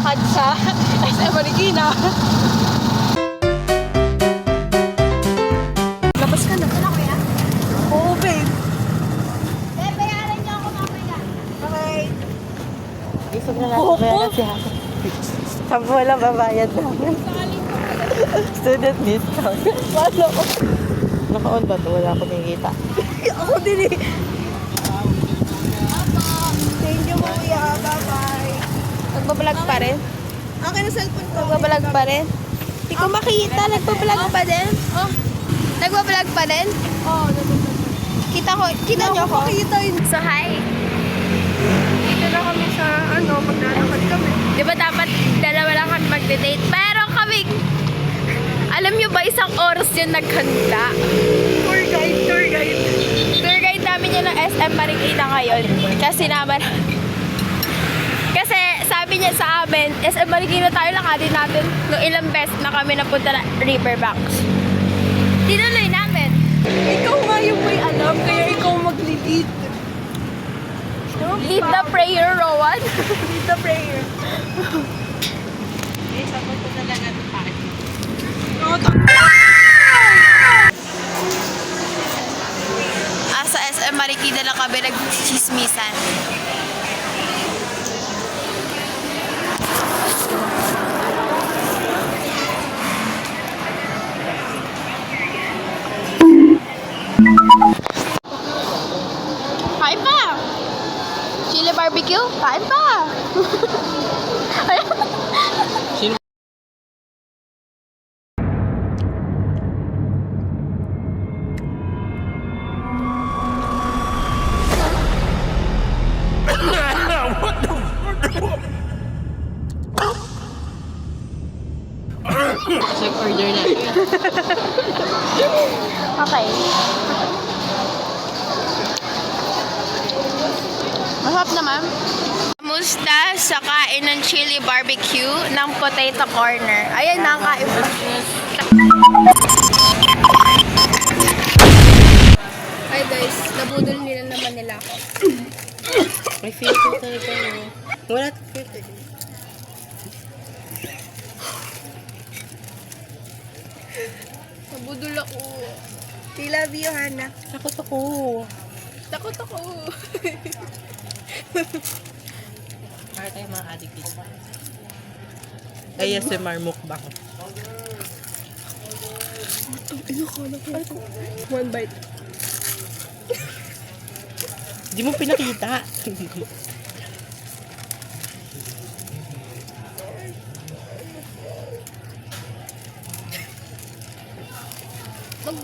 lakad sa SM Marikina. Labas ka na. Wala ko yan. Oo, babe. Eh, bayaran niyo ako mamaya. Okay. Gusto na natin bayaran si Hako. Sampo lang babayad namin. Student discount. Wala ko. Naka-on ba ito? Wala akong nakikita. Ako din eh. Thank you, kuya. Bye-bye. Nagbablog pa rin? Akin na cellphone ko. Nagbablog pa rin? Hindi ko makita. Nagbablog pa din? Oh. Nagbablog pa din? Oh, Kita niyo ako? makita yun. So, hi. Dito na kami sa, maglalakad kami. Di ba dapat dalawa lang kami magde-date? Pero kami, alam niyo ba, isang oras yun naghanda. Tour guide. Tour guide namin yun ng SM Marikina ngayon. Kasi naman, kasi sabi niya sa amin, SM Marikina tayo, lakadin natin nung ilang beses na kami napunta na Riverbanks. Tinuloy namin. Ikaw nga yung may alam, kaya ikaw mag-lead. Lead the prayer, Rowan. Lead the prayer. Sabon ko talaga ito pa. Sa SM Marikina lang kami nag-chismisan. Kain pa! Chili barbecue? Kain pa! Order na. Okay. Masarap naman. Kamusta sa kain ng chili barbecue ng potato corner? Ayan, nakain pa. Hi guys, nabudol nila naman nila ako. May feel ko talaga. Wala feel ko. Nabudol ako. I love you, Hannah. Takot ako. Takot ako. Para tayo mga adik dito. ASMR mukbang. One bite. Di mo pinakita.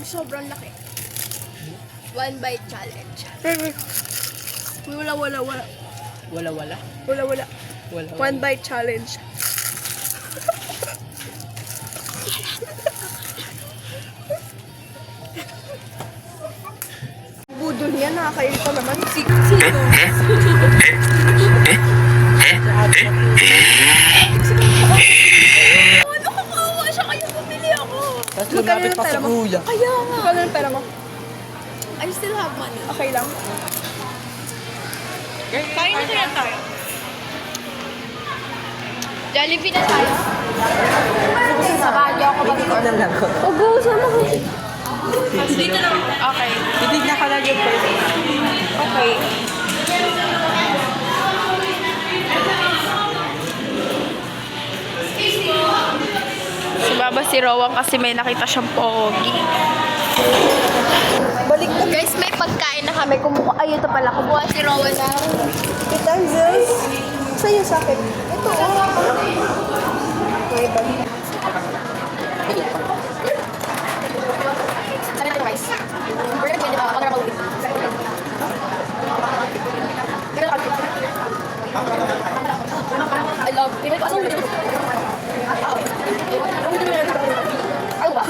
Sobrang laki. One bite challenge. Wala. Wala-wala. Wala. Wala. One bite challenge. Budol yan, nakakairita naman. Sino? Ano kakawa siya kaya bumili ako? Tapos Magkano lumapit yung pa pera sa mo? kuya. Kaya nga. Magkano yung pera mo? I still have money. Okay lang. Kain na sila tayo. Jollibee na tayo. Samahan niyo ako mag-order. Ano lang ko? Ubusan mo. Dito na. Okay. Titignan ka lang yung first. Okay. Sumaba si Rowan kasi may nakita siyang pogi. Balik na. Guys, may pagkain na kami. Ay, ito pala. Kumuha si Rowan na. Utensils. Sa'yo sa akin. Ito. Okay, balik. Sabi natin guys. Burger pwede ba? Order ako. I love. Ano ba?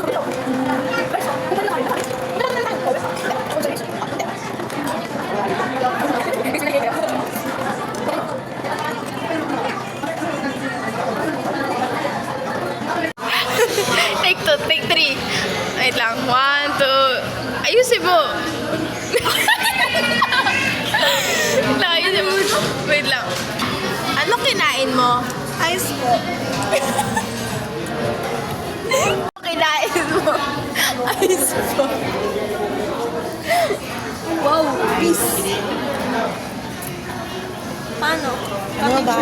Take 2, take 3. Wait lang. 1, 2. Ayusin mo. Ayusin mo. Wait lang. Ano kinain mo? I Ice po. Kinain mo. Ice po. Wow, peace. Paano? Ano ba?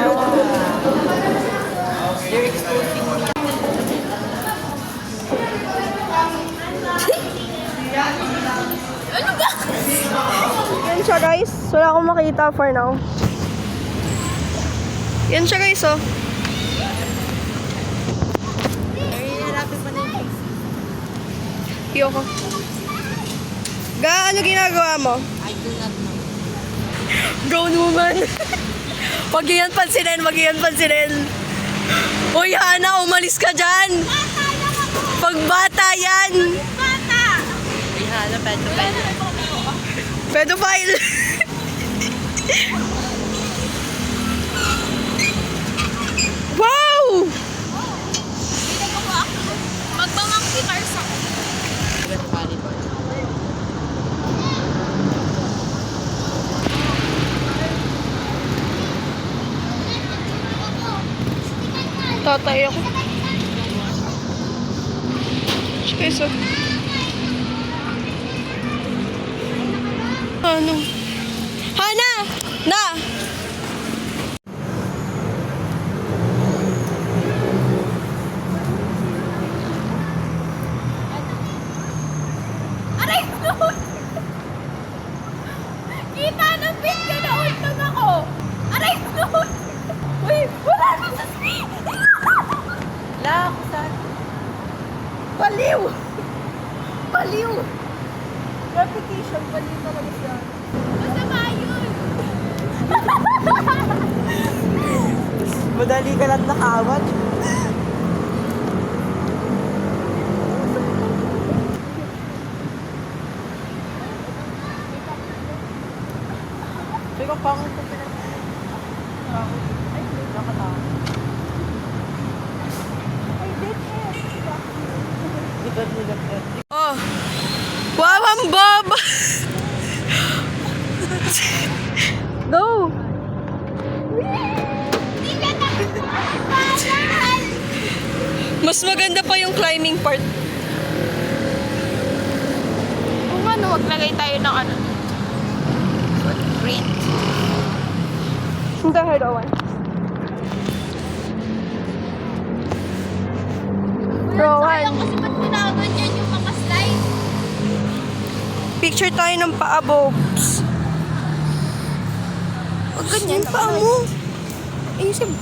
Ano ba? Yan siya guys. Wala akong makita for now. Yan siya guys oh. Ay, hanapin pa na yung Yoko. Ga, ano ginagawa mo? I do not know. Grown woman. Wag yan pansinin, wag yan pansinin. Uy, Hana, umalis ka dyan. Pagbata yan. Ay, hala, pedo. Pedophile. Wow! Magpamangki cars ako. Tatay ako. Guys, oh. Ano? Hana! Na! Aray ko! Kita ng video na ultog ako! Aray ko! Uy! Wala na sa screen! La, kung saan? Baliw! Baliw! Repetition, baliw talaga siya. Masama yun! Madali ka lang nakawat. Teka, pangon ko pinag... Ay, nakatawa. Dito nila. Oh! Wow, ang Bob! Go! Mas maganda pa yung climbing part. Kung ano, maglagay tayo ng ano. Footprint. Hindi, heard one. Rowan. Sayang kasi ba't ginagawa dyan yung makaslide? Picture tayo ng paa, Bobs. Huwag ganyan, paa mo. Ayusin mo.